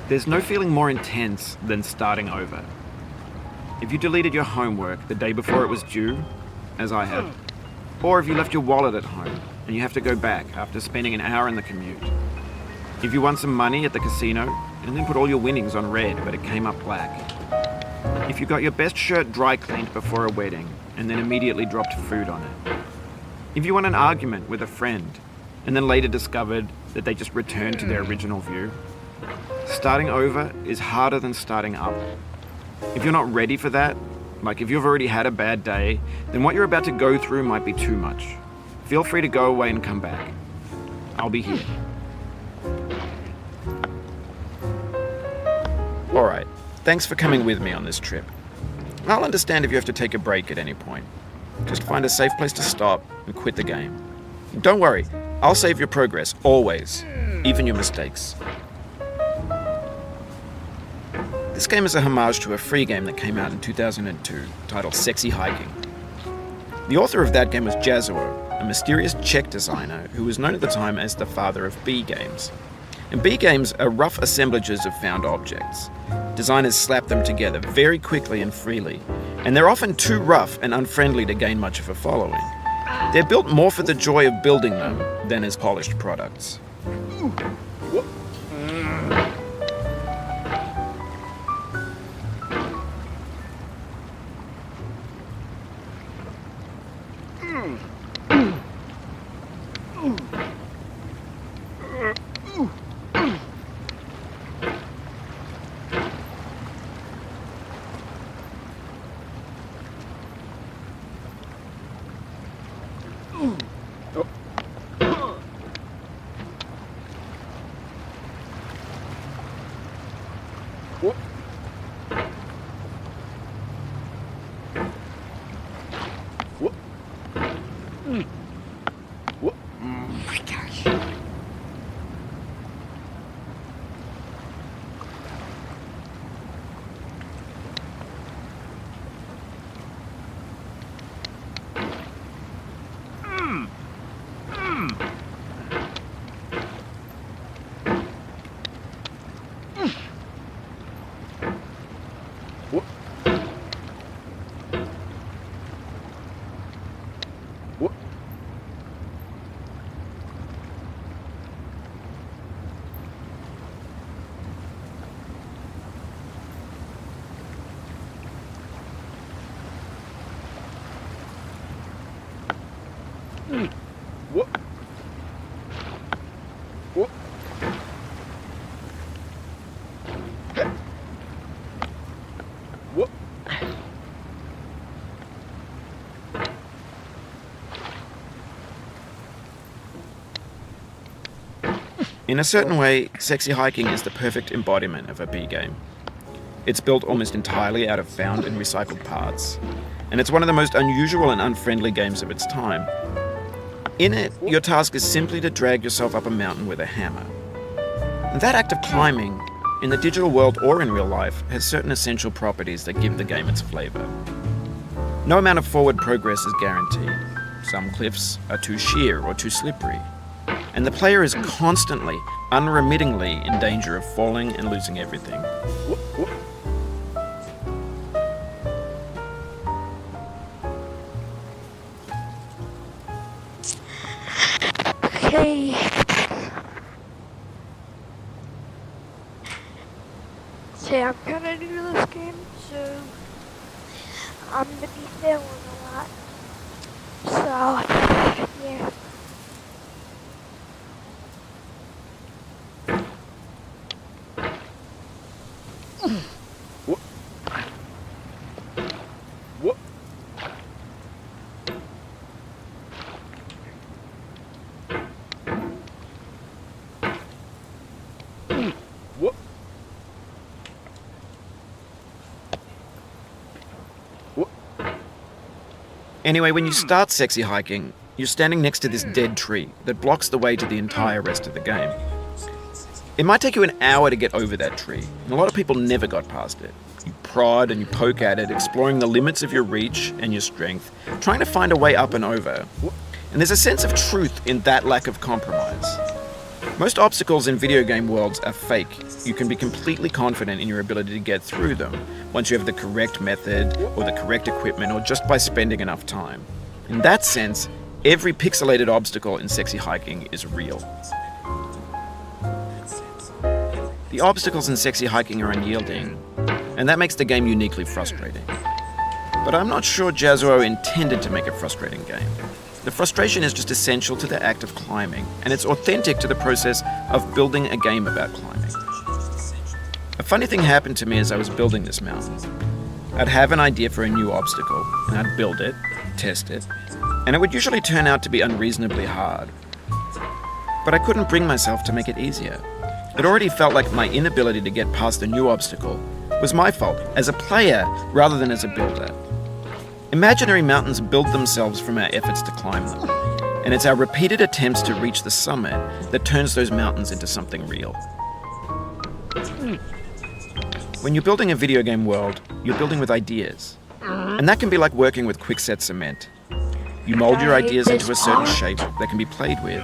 There's no feeling more intense than starting over. If you deleted your homework the day before it was due, as I have, or if you left your wallet at home and you have to go back after spending an hour in the commute. If you won some money at the casino and then put all your winnings on red but it came up black. If you got your best shirt dry cleaned before a wedding and then immediately dropped food on it. If you won an argument with a friend and then later discovered that they just returned to their original view. Starting over is harder than starting up. If you're not ready for that, like if you've already had a bad day, then what you're about to go through might be too much. Feel free to go away and come back. I'll be here. Alright, thanks for coming with me on this trip. I'll understand if you have to take a break at any point. Just find a safe place to stop and quit the game. Don't worry, I'll save your progress, always, even your mistakes. This game is a homage to a free game that came out in 2002, titled Sexy Hiking. The author of that game was Jazzuo, a mysterious Czech designer who was known at the time as the father of B games. And B games are rough assemblages of found objects. Designers slap them together very quickly and freely, and they're often too rough and unfriendly to gain much of a following. They're built more for the joy of building them than as polished products. In a certain way, Sexy Hiking is the perfect embodiment of a B game. It's built almost entirely out of found and recycled parts, and it's one of the most unusual and unfriendly games of its time. In it, your task is simply to drag yourself up a mountain with a hammer. And that act of climbing, in the digital world or in real life, has certain essential properties that give the game its flavor. No amount of forward progress is guaranteed. Some cliffs are too sheer or too slippery. And the player is constantly, unremittingly in danger of falling and losing everything. Okay. Say I'm kinda new to this game, so I'm gonna be failing a lot. So, yeah. Anyway, when you start Sexy Hiking, you're standing next to this dead tree that blocks the way to the entire rest of the game. It might take you an hour to get over that tree, and a lot of people never got past it. You prod and you poke at it, exploring the limits of your reach and your strength, trying to find a way up and over. And there's a sense of truth in that lack of compromise. Most obstacles in video game worlds are fake. You can be completely confident in your ability to get through them once you have the correct method or the correct equipment or just by spending enough time. In that sense, every pixelated obstacle in Sexy Hiking is real. The obstacles in Sexy Hiking are unyielding, and that makes the game uniquely frustrating. But I'm not sure Jazzuo intended to make a frustrating game. The frustration is just essential to the act of climbing, and it's authentic to the process of building a game about climbing. A funny thing happened to me as I was building this mountain. I'd have an idea for a new obstacle, and I'd build it, test it, and it would usually turn out to be unreasonably hard. But I couldn't bring myself to make it easier. It already felt like my inability to get past the new obstacle was my fault as a player rather than as a builder. Imaginary mountains build themselves from our efforts to climb them, and it's our repeated attempts to reach the summit that turns those mountains into something real. When you're building a video game world, you're building with ideas, and that can be like working with quickset cement. You mold your ideas into a certain shape that can be played with,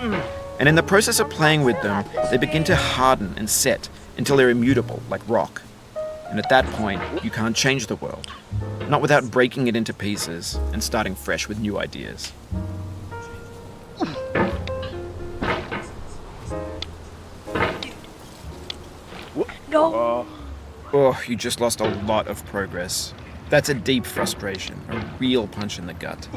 and in the process of playing with them, they begin to harden and set until they're immutable, like rock. And at that point, you can't change the world. Not without breaking it into pieces and starting fresh with new ideas. No. Oh, you just lost a lot of progress. That's a deep frustration, a real punch in the gut.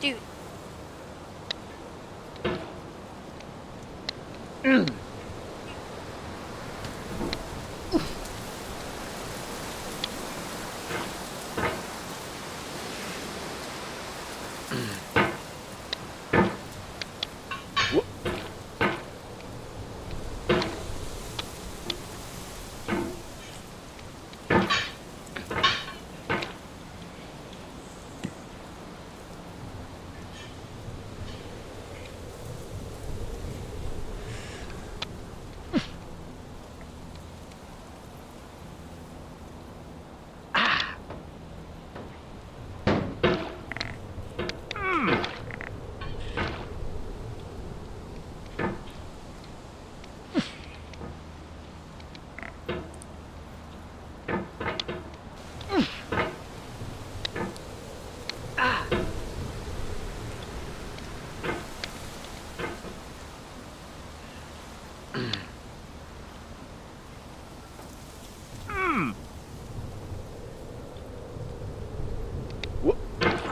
Dude.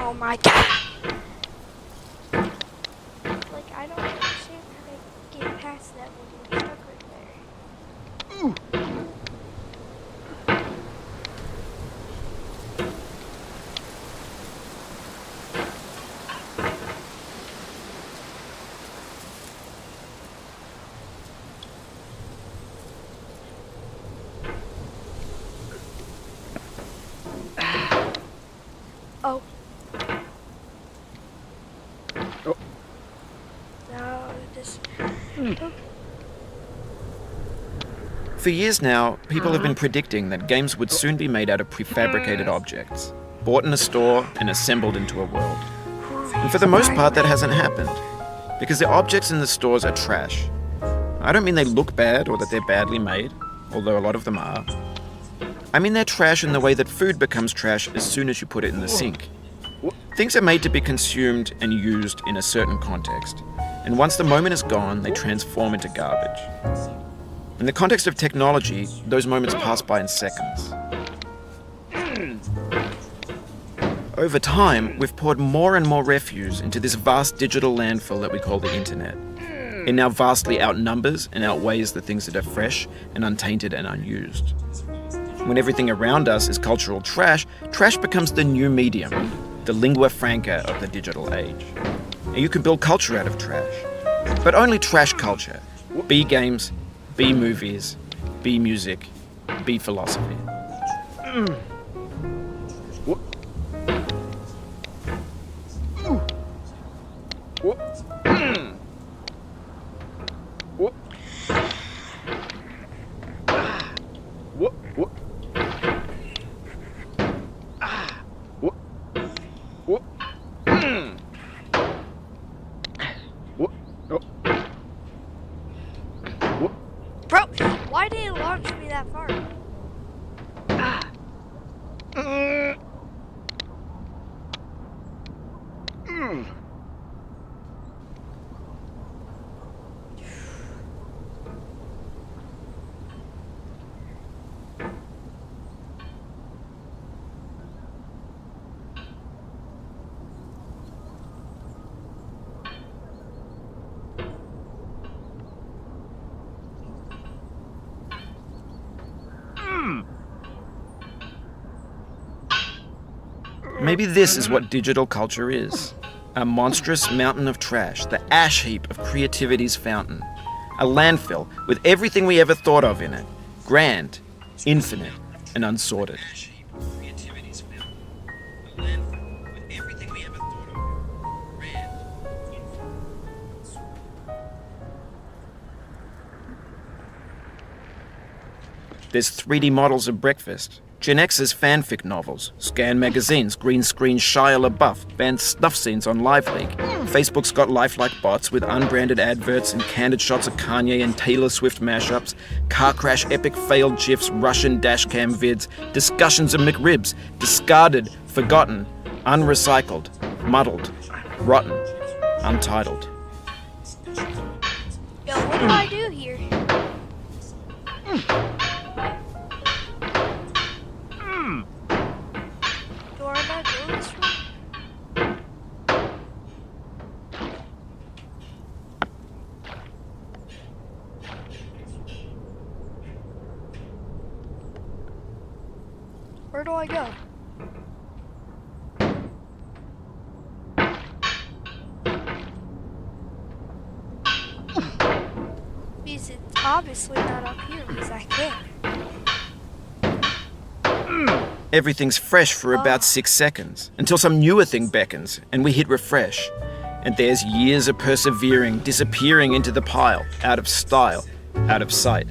Oh my god! Like, I don't understand how to get past that when you're stuck right there. Oh. Oh. No, this. For years now, people have been predicting that games would soon be made out of prefabricated objects, bought in a store and assembled into a world. And for the most part, that hasn't happened, because the objects in the stores are trash. I don't mean they look bad or that they're badly made. although a lot of them are. I mean they're trash in the way that food becomes trash as soon as you put it in the sink. Things are made to be consumed and used in a certain context, and once the moment is gone, they transform into garbage. In the context of technology, those moments pass by in seconds. Over time, we've poured more and more refuse into this vast digital landfill that we call the internet. It now vastly outnumbers and outweighs the things that are fresh and untainted and unused. When everything around us is cultural trash, trash becomes the new medium, the lingua franca of the digital age. And you can build culture out of trash, but only trash culture. Be games, be movies, be music, be philosophy. Bro, why did it launch me that far? Maybe this is what digital culture is. A monstrous mountain of trash, the ash heap of creativity's fountain. A landfill with everything we ever thought of in it. Grand, infinite, and unsorted. There's 3D models of breakfast, Gen X's fanfic novels, scan magazines, green screen Shia LaBeouf, banned snuff scenes on LiveLeak. Facebook's got lifelike bots with unbranded adverts and candid shots of Kanye and Taylor Swift mashups, car crash epic failed GIFs, Russian dashcam vids, discussions of McRibs, discarded, forgotten, unrecycled, muddled, rotten, untitled. Yo, what do I do here? Do I not go this way? Where do I go? Because it's obviously not up here because I can't. Everything's fresh for about 6 seconds, until some newer thing beckons, and we hit refresh. And there's years of persevering disappearing into the pile, out of style, out of sight.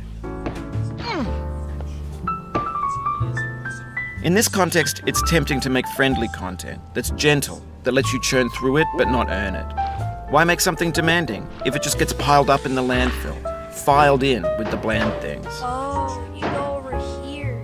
In this context, it's tempting to make friendly content that's gentle, that lets you churn through it but not earn it. Why make something demanding if it just gets piled up in the landfill, filed in with the bland things? Oh, you go over here.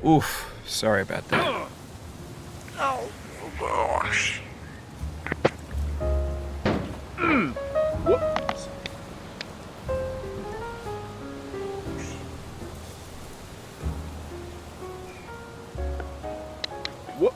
Oof, sorry about that. Oh, gosh. What?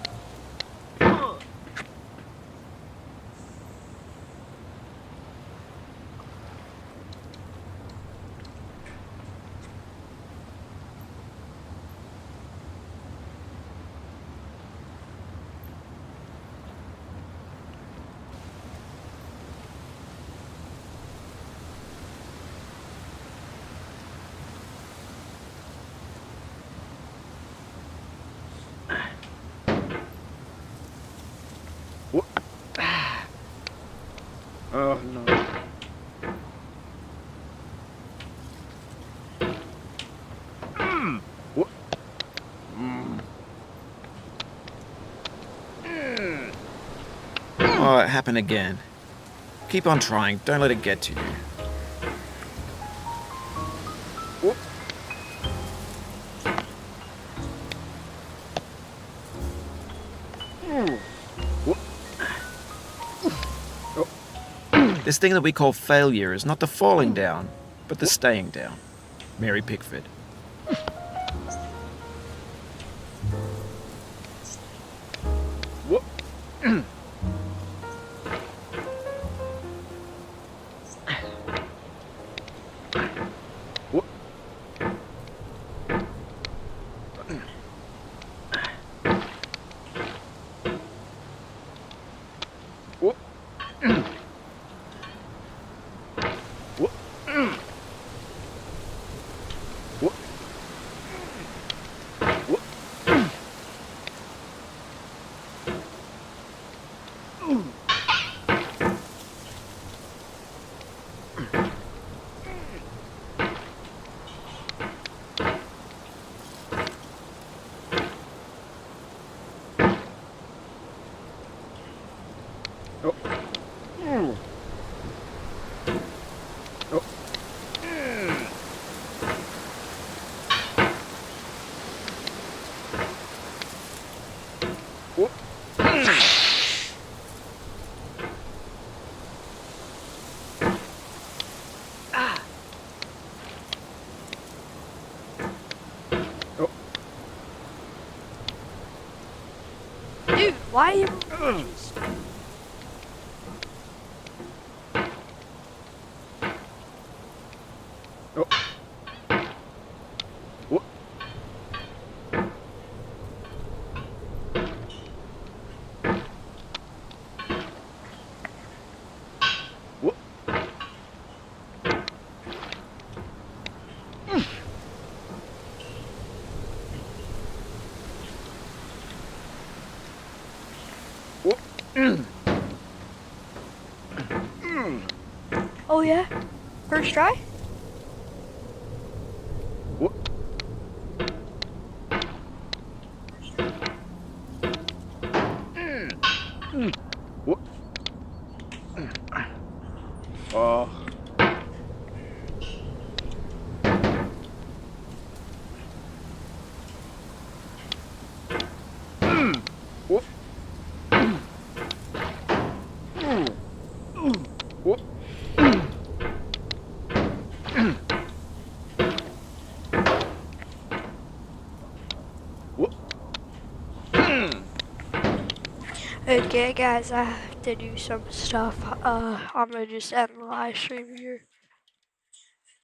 Oh, it happened again. Keep on trying. Don't let it get to you. This thing that we call failure is not the falling down, but the staying down. Mary Pickford. Dude, why are you... Oh yeah? First try? Okay guys, I have to do some stuff. I'm gonna just end the live stream here.